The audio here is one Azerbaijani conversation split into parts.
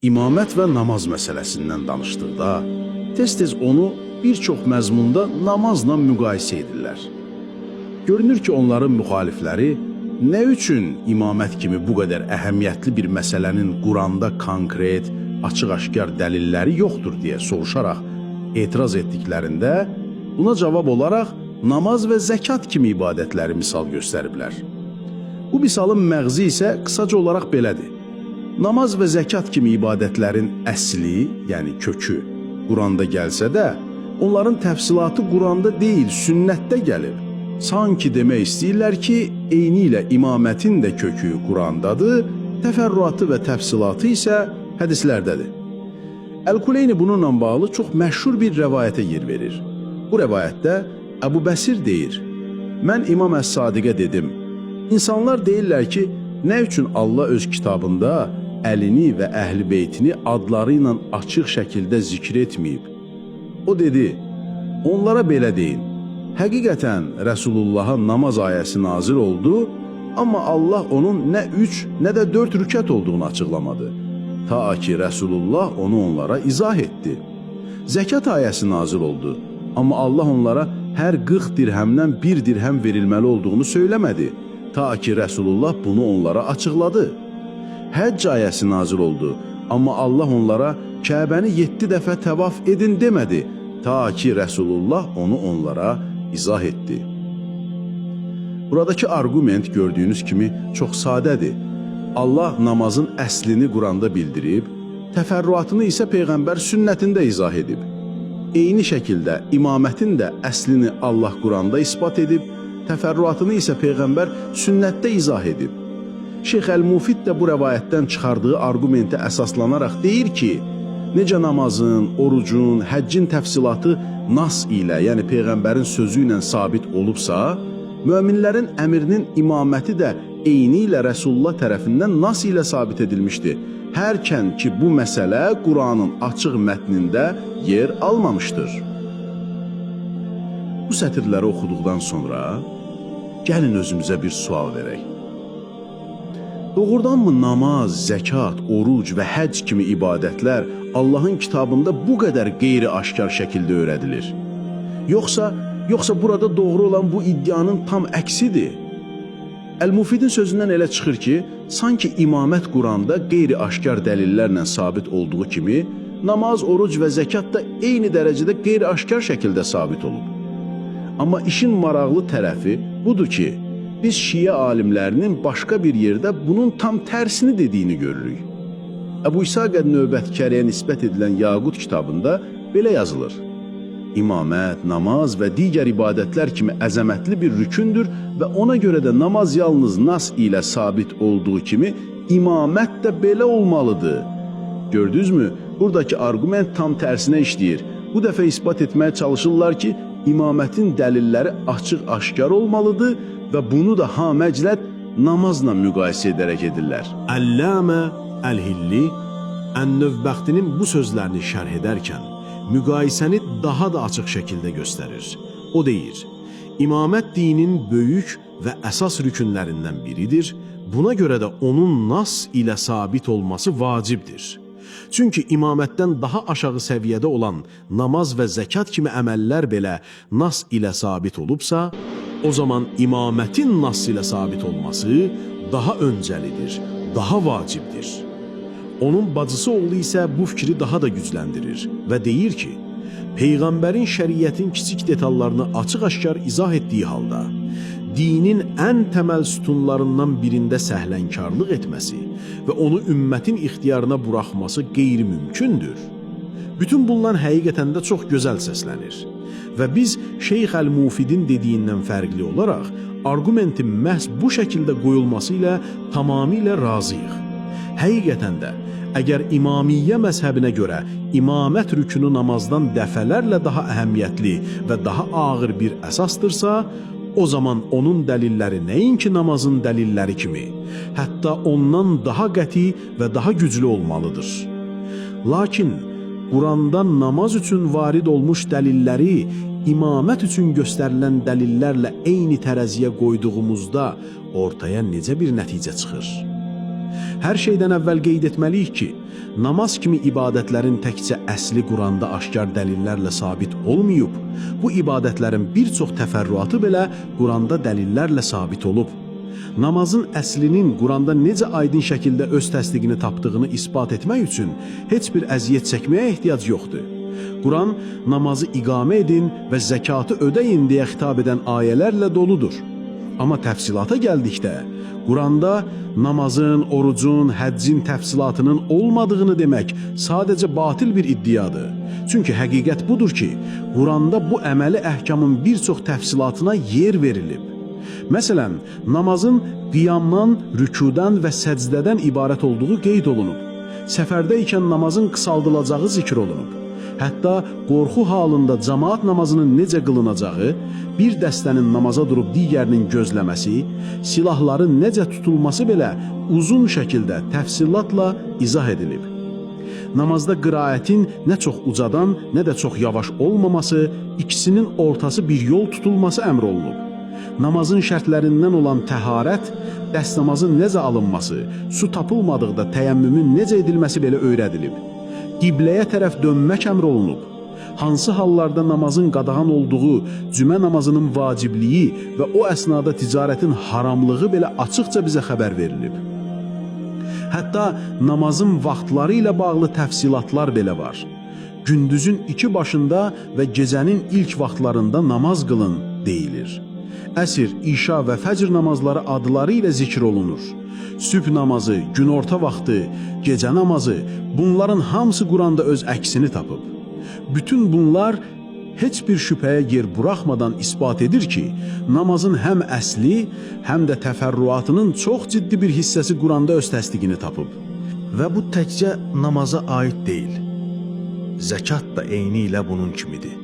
İmamət və namaz məsələsindən danışdıqda, tez-tez onu bir çox məzmunda namazla müqayisə edirlər. Görünür ki, onların müxalifləri nə üçün imamət kimi bu qədər əhəmiyyətli bir məsələnin Quranda konkret, açıq-aşkar dəlilləri yoxdur deyə soruşaraq etiraz etdiklərində, buna cavab olaraq namaz və zəkat kimi ibadətləri misal göstəriblər. Bu misalın məğzi isə qısaca olaraq belədir. Namaz və zəkat kimi ibadətlərin əsli, yəni kökü, Quranda gəlsə də, onların təfsilatı Quranda deyil, sünnətdə gəlir. Sanki demək istəyirlər ki, eyni ilə imamətin də kökü Qurandadır, təfərrüatı və təfsilatı isə hədislərdədir. Əl-Kuleyni bununla bağlı çox məşhur bir rəvayətə yer verir. Bu rəvayətdə Əbu Bəsir deyir, mən İmam Əs-Sadiqə dedim, insanlar deyirlər ki, nə üçün Allah öz kitabında əlini və əhl-i beytini adları ilə açıq şəkildə zikr etməyib? O dedi, onlara belə deyin, həqiqətən Rəsulullaha namaz ayəsi nazil oldu, amma Allah onun nə 3, nə də 4 rükət olduğunu açıqlamadı. Ta ki, Rəsulullah onu onlara izah etdi. Zəkat ayəsi nazil oldu, amma Allah onlara hər 40 dirhəmdən 1 dirhəm verilməli olduğunu söyləmədi. Ta ki, Rəsulullah bunu onlara açıqladı. Həcc ayəsi nazil oldu, amma Allah onlara Kəbəni 7 dəfə təvaf edin demədi, ta ki, Rəsulullah onu onlara izah etdi. Buradakı arqument gördüyünüz kimi çox sadədir. Allah namazın əslini Quranda bildirib, təfərrüatını isə Peyğəmbər sünnətində izah edib. Eyni şəkildə imamətin də əslini Allah Quranda isbat edib, təfərrüatını isə Peyğəmbər sünnətdə izah edib. Şeyx Əl-Mufid də bu rəvayətdən çıxardığı arqumentə əsaslanaraq deyir ki, necə namazın, orucun, həccin təfsilatı nas ilə, yəni Peyğəmbərin sözü ilə sabit olubsa, möminlərin əmrinin imaməti də eyni ilə Rəsulullah tərəfindən nas ilə sabit edilmişdir. Hərkən ki, bu məsələ Quranın açıq mətnində yer almamışdır. Bu sətirləri oxuduqdan sonra gəlin özümüzə bir sual verək. Doğrudanmı namaz, zəkat, oruc və həcc kimi ibadətlər Allahın kitabında bu qədər qeyri-aşkar şəkildə öyrədilir? Yoxsa burada doğru olan bu iddianın tam əksidir? Əl-Mufidin sözündən elə çıxır ki, sanki imamət Quranda qeyri-aşkar dəlillərlə sabit olduğu kimi, namaz, oruc və zəkat da eyni dərəcədə qeyri-aşkar şəkildə sabit olub. Amma işin maraqlı tərəfi budur ki, biz şiə alimlərinin başqa bir yerdə bunun tam tərsini dediyini görürük. Əbu İsaq Növbətkəriyə nisbət edilən Yaqut kitabında belə yazılır. İmamət, namaz və digər ibadətlər kimi əzəmətli bir rükündür və ona görə də namaz yalnız nas ilə sabit olduğu kimi imamət də belə olmalıdır. Gördünüzmü? Buradakı arqument tam tərsinə işləyir. Bu dəfə isbat etməyə çalışırlar ki, imamətin dəlilləri açıq-aşkar olmalıdır və bunu da haməclət namazla müqayisə edərək edirlər. Əlləmə Əl-Hilli Ən-Növbəxtinin bu sözlərini şərh edərkən müqayisəni daha da açıq şəkildə göstərir. O deyir, imamət dinin böyük və əsas rükünlərindən biridir, buna görə də onun nas ilə sabit olması vacibdir. Çünki imamətdən daha aşağı səviyyədə olan namaz və zəkat kimi əməllər belə nas ilə sabit olubsa, o zaman imamətin nas ilə sabit olması daha öncəlidir, daha vacibdir. Onun bacısı oğlu isə bu fikri daha da gücləndirir və deyir ki, Peyğəmbərin şəriətin kiçik detallarını açıq-aşkar izah etdiyi halda, dinin ən təməl sütunlarından birində səhlənkarlıq etməsi və onu ümmətin ixtiyarına buraxması qeyri-mümkündür. Bütün bunlar həqiqətən də çox gözəl səslənir və biz Şeyx Əl-Mufidin dediyindən fərqli olaraq arqumentin məhz bu şəkildə qoyulması ilə tamamilə razıyıq. Həqiqətən də, əgər imamiyyə məzhəbinə görə imamət rükünü namazdan dəfələrlə daha əhəmiyyətli və daha ağır bir əsasdırsa, o zaman onun dəlilləri nəinki namazın dəlilləri kimi, hətta ondan daha qəti və daha güclü olmalıdır. Lakin Quranda namaz üçün varid olmuş dəlilləri imamət üçün göstərilən dəlillərlə eyni tərəziyə qoyduğumuzda ortaya necə bir nəticə çıxır? Hər şeydən əvvəl qeyd etməliyik ki, namaz kimi ibadətlərin təkcə əsli Quranda aşkar dəlillərlə sabit olmayıb, bu ibadətlərin bir çox təfərrüatı belə Quranda dəlillərlə sabit olub. Namazın əslinin Quranda necə aydın şəkildə öz təsdiqini tapdığını isbat etmək üçün heç bir əziyyət çəkməyə ehtiyac yoxdur. Quran namazı iqamə edin və zəkatı ödəyin deyə xitab edən ayələrlə doludur. Amma təfsilata gəldikdə, Quranda namazın, orucun, həccin təfsilatının olmadığını demək sadəcə batil bir iddiadır. Çünki həqiqət budur ki, Quranda bu əməli əhkamın bir çox təfsilatına yer verilib. Məsələn, namazın qiyamdan, rükudan və səcdədən ibarət olduğu qeyd olunub. Səfərdə ikən namazın qısaldılacağı zikr olunub. Hətta qorxu halında cemaat namazının necə qılınacağı, bir dəstənin namaza durub digərinin gözləməsi, silahların necə tutulması belə uzun şəkildə təfsilatla izah edilib. Namazda qiraətin nə çox ucadan, nə də çox yavaş olmaması, ikisinin ortası bir yol tutulması əmr olunub. Namazın şərtlərindən olan təharət, dəstəmazın necə alınması, su tapılmadıqda təyəmmümün necə edilməsi belə öyrədilib. Qibləyə tərəf dönmək əmr olunub. Hansı hallarda namazın qadağan olduğu, cümə namazının vacibliyi və o əsnada ticarətin haramlığı belə açıqca bizə xəbər verilib. Hətta namazın vaxtları ilə bağlı təfsilatlar belə var. Gündüzün 2 başında və gecənin ilk vaxtlarında namaz qılın deyilir. Əsr, işa və fəcr namazları adları ilə zikr olunur. Sübh namazı, günorta vaxtı, gecə namazı, bunların hamısı Quranda öz əksini tapıb. Bütün bunlar heç bir şübhəyə yer buraxmadan isbat edir ki, namazın həm əsli, həm də təfərrüatının çox ciddi bir hissəsi Quranda öz təsdiqini tapıb. Və bu təkcə namaza aid deyil. Zəkat da eyni ilə bunun kimidir.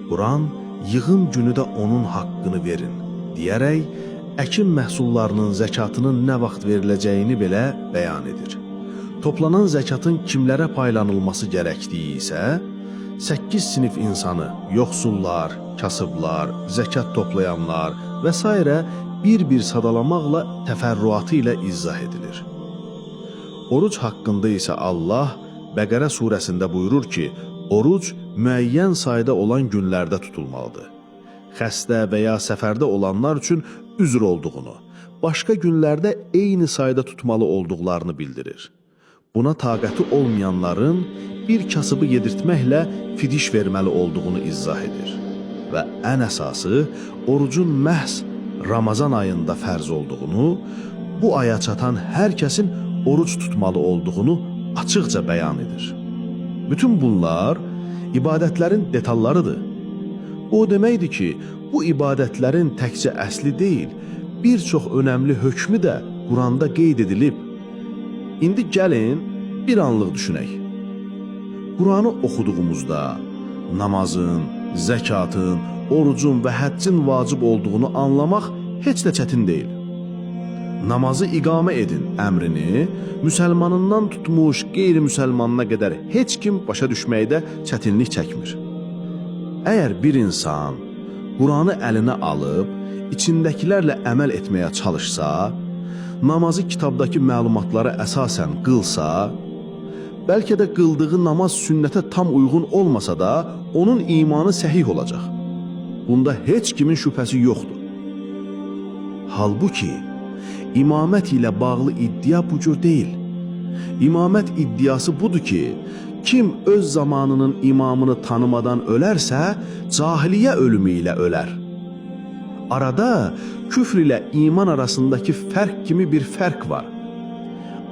Quran, yığım günü də onun haqqını verin, deyərək, əkin məhsullarının zəkatının nə vaxt veriləcəyini belə bəyan edir. Toplanan zəkatın kimlərə paylanılması gərəkdiyi isə 8 sinif insanı, yoxsullar, kasıblar, zəkat toplayanlar və s. bir-bir sadalamaqla təfərrüatı ilə izah edilir. Oruc haqqında isə Allah Bəqərə surəsində buyurur ki, oruc müəyyən sayda olan günlərdə tutulmalıdır. Xəstə və ya səfərdə olanlar üçün üzr olduğunu, başqa günlərdə eyni sayda tutmalı olduqlarını bildirir. Buna taqəti olmayanların bir kasıbı yedirtməklə fidiş verməli olduğunu izah edir. Və ən əsası, orucun məhz Ramazan ayında fərz olduğunu, bu aya çatan hər kəsin oruc tutmalı olduğunu açıqca bəyan edir. Bütün bunlar ibadətlərin detallarıdır. O deməkdir ki, bu ibadətlərin təkcə əsli deyil, bir çox önəmli hökmü də Quranda qeyd edilib. İndi gəlin, bir anlıq düşünək. Quranı oxuduğumuzda namazın, zəkatın, orucun və həccin vacib olduğunu anlamaq heç də çətin deyil. Namazı iqamə edin əmrini müsəlmanından tutmuş qeyri-müsəlmanına qədər heç kim başa düşməkdə çətinlik çəkmir. Əgər bir insan Quranı əlinə alıb, içindəkilərlə əməl etməyə çalışsa, namazı kitabdakı məlumatlara əsasən qılsa, bəlkə də qıldığı namaz sünnətə tam uyğun olmasa da, onun imanı səhih olacaq. Bunda heç kimin şübhəsi yoxdur. Halbuki, imamət ilə bağlı iddia bu cür deyil. İmamət iddiası budur ki, kim öz zamanının imamını tanımadan ölərsə, cahiliyə ölümü ilə ölər. Arada küfr ilə iman arasındakı fərq kimi bir fərq var.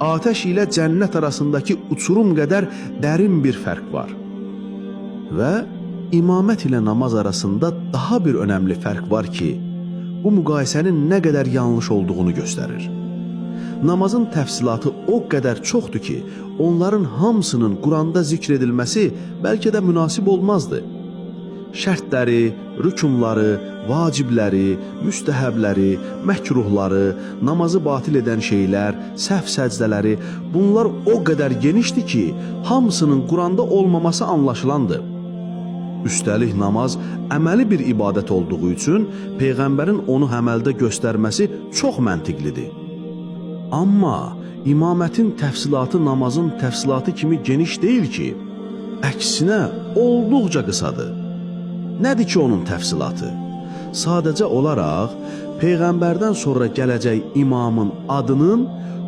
Atəş ilə cənnət arasındakı uçurum qədər dərin bir fərq var. Və imamət ilə namaz arasında daha bir önəmli fərq var ki, bu müqayisənin nə qədər yanlış olduğunu göstərir. Namazın təfsilatı o qədər çoxdur ki, onların hamısının Quranda zikr edilməsi bəlkə də münasib olmazdı. Şərtləri, rükunları, vacibləri, müstəhəbləri, məkruhları, namazı batil edən şeylər, səhv səcdələri, bunlar o qədər genişdir ki, hamısının Quranda olmaması anlaşılandır. Üstəlik namaz əməli bir ibadət olduğu üçün Peyğəmbərin onu əməldə göstərməsi çox məntiqlidir. Amma imamətin təfsilatı namazın təfsilatı kimi geniş deyil ki, əksinə olduqca qısadır. Nədir ki onun təfsilatı? Sadəcə olaraq Peyğəmbərdən sonra gələcək imamın adının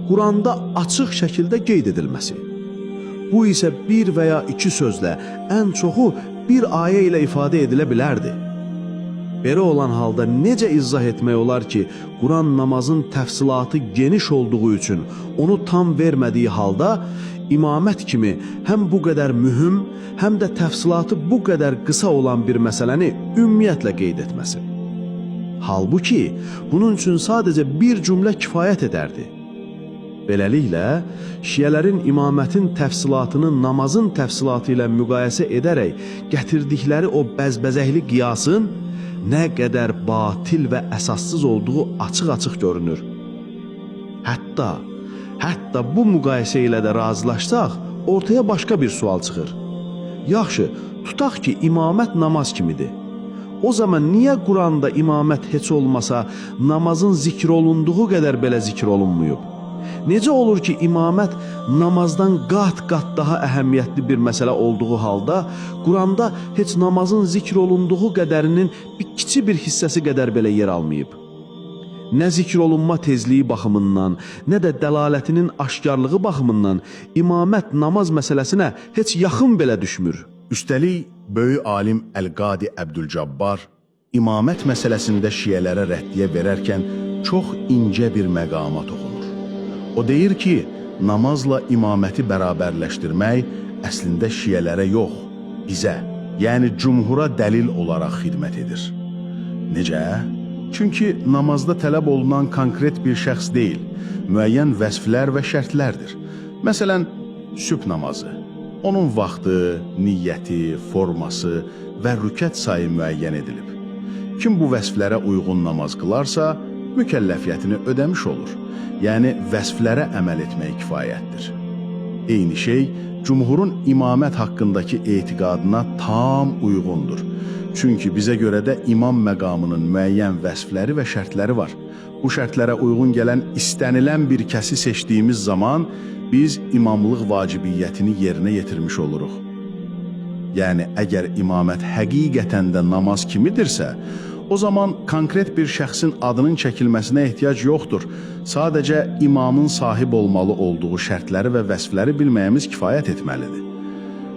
Quranda açıq şəkildə qeyd edilməsi. Bu isə bir və ya iki sözlə, ən çoxu bir ayə ilə ifadə edilə bilərdi. Belə olan halda necə izah etmək olar ki, Quran namazın təfsilatı geniş olduğu üçün onu tam vermədiyi halda imamət kimi həm bu qədər mühüm, həm də təfsilatı bu qədər qısa olan bir məsələni ümumiyyətlə qeyd etməsi. Halbuki bunun üçün sadəcə bir cümlə kifayət edərdi. Beləliklə, şiələrin imamətin təfsilatını namazın təfsilatı ilə müqayisə edərək gətirdikləri o bəzbəzəkli qiyasın nə qədər batil və əsassız olduğu açıq-açıq görünür. Hətta bu müqayisə ilə də razılaşsaq, ortaya başqa bir sual çıxır. Yaxşı, tutaq ki, imamət namaz kimidir. O zaman niyə Quranda imamət heç olmasa namazın zikr olunduğu qədər belə zikr olunmuyub? Necə olur ki, imamət namazdan qat-qat daha əhəmiyyətli bir məsələ olduğu halda, Quranda heç namazın zikr olunduğu qədərinin kiçik bir hissəsi qədər belə yer almayıb? Nə zikr olunma tezliyi baxımından, nə də dəlalətinin aşkarlığı baxımından imamət namaz məsələsinə heç yaxın belə düşmür. Üstəlik, böyük alim Əl-Qadi Əbdülcabbar imamət məsələsində şiələrə rəddiyə verərkən çox incə bir məqama toxunur. O deyir ki, namazla imaməti bərabərləşdirmək əslində şiələrə yox, bizə, yəni cümhura dəlil olaraq xidmət edir. Necə? Çünki namazda tələb olunan konkret bir şəxs deyil, müəyyən vəsflər və şərtlərdir. Məsələn, sübh namazı. Onun vaxtı, niyyəti, forması və rükət sayı müəyyən edilib. Kim bu vəsflərə uyğun namaz qılarsa, mükəlləfiyyətini ödəmiş olur. Yəni, vəsflərə əməl etmək kifayətdir. Eyni şey, cümhurun imamət haqqındakı etiqadına tam uyğundur. Çünki bizə görə də imam məqamının müəyyən vəsfləri və şərtləri var. Bu şərtlərə uyğun gələn istənilən bir kəsi seçdiyimiz zaman biz imamlıq vacibiyyətini yerinə yetirmiş oluruq. Yəni, əgər imamət həqiqətən də namaz kimidirsə, o zaman konkret bir şəxsin adının çəkilməsinə ehtiyac yoxdur. Sadəcə imamın sahib olmalı olduğu şərtləri və vəsfləri bilməyimiz kifayət etməlidir.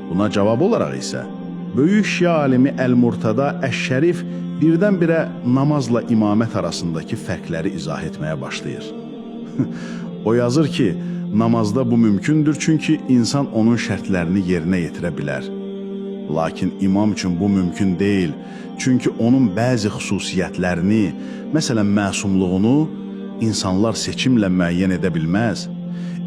Buna cavab olaraq isə, böyük şia alimi Əl-Murtada Əş-Şərif birdən-birə namazla imamət arasındakı fərqləri izah etməyə başlayır. O yazır ki, namazda bu mümkündür çünki insan onun şərtlərini yerinə yetirə bilər. Lakin imam üçün bu mümkün deyil, çünki onun bəzi xüsusiyyətlərini, məsələn məsumluğunu insanlar seçimlə müəyyən edə bilməz.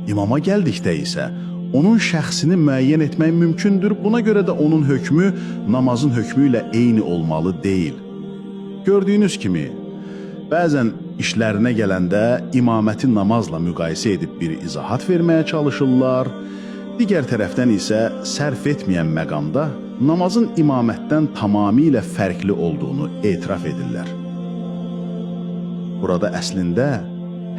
İmama gəldikdə isə onun şəxsini müəyyən etmək mümkündür, buna görə də onun hökmü namazın hökmü ilə eyni olmalı deyil. Gördüyünüz kimi, bəzən işlərinə gələndə imaməti namazla müqayisə edib bir izahat verməyə çalışırlar, digər tərəfdən isə sərf etməyən məqamda namazın imamətdən tamamilə fərqli olduğunu etiraf edirlər. Burada əslində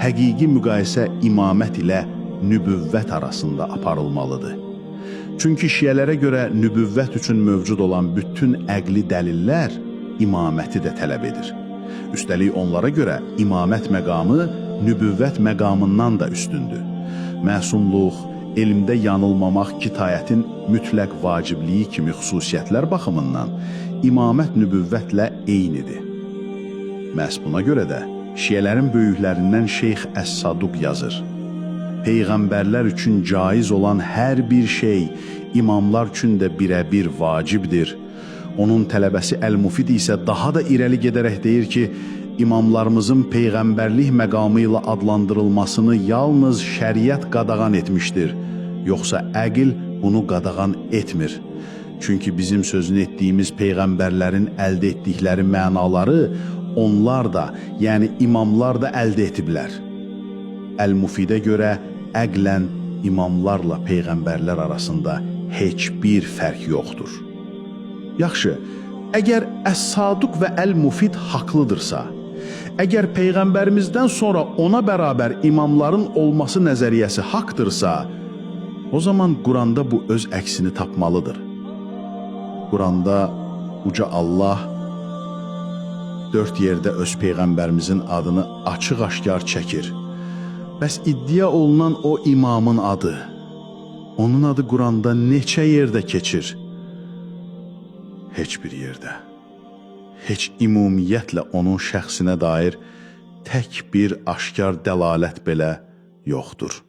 həqiqi müqayisə imamət ilə nübüvvət arasında aparılmalıdır. Çünki şiələrə görə nübüvvət üçün mövcud olan bütün əqli dəlillər imaməti də tələb edir. Üstəlik onlara görə imamət məqamı nübüvvət məqamından da üstündür. Məsumluq, elmdə yanılmamaq, kitayətin mütləq vacibliyi kimi xüsusiyyətlər baxımından imamət nübüvvətlə eynidir. Məhz buna görə də şiələrin böyüklərindən Şeyx Əs-Saduq yazır: Peyğəmbərlər üçün caiz olan hər bir şey imamlar üçün də birəbir vacibdir. Onun tələbəsi Əl-Mufid isə daha da irəli gedərək deyir ki, imamlarımızın peyğəmbərlik məqamı ilə adlandırılmasını yalnız şəriət qadağan etmişdir, yoxsa əql bunu qadağan etmir. Çünki bizim sözünü etdiyimiz peyğəmbərlərin əldə etdikləri mənaları onlar da, yəni imamlar da əldə etiblər. Əl-Mufidə görə əqlən imamlarla peyğəmbərlər arasında heç bir fərq yoxdur. Yaxşı, əgər Əs-Saduq və Əl-Mufid haqlıdırsa, Əgər peyğəmbərimizdən sonra ona bərabər imamların olması nəzəriyyəsi haqdırsa, o zaman Quranda bu öz əksini tapmalıdır. Quranda uca Allah 4 yerdə öz peyğəmbərimizin adını açıq-aşkar çəkir. Bəs iddia olunan o imamın adı, onun adı Quranda neçə yerdə keçir? Heç bir yerdə. Heç ümumiyyətlə onun şəxsinə dair tək bir aşkar dəlalət belə yoxdur.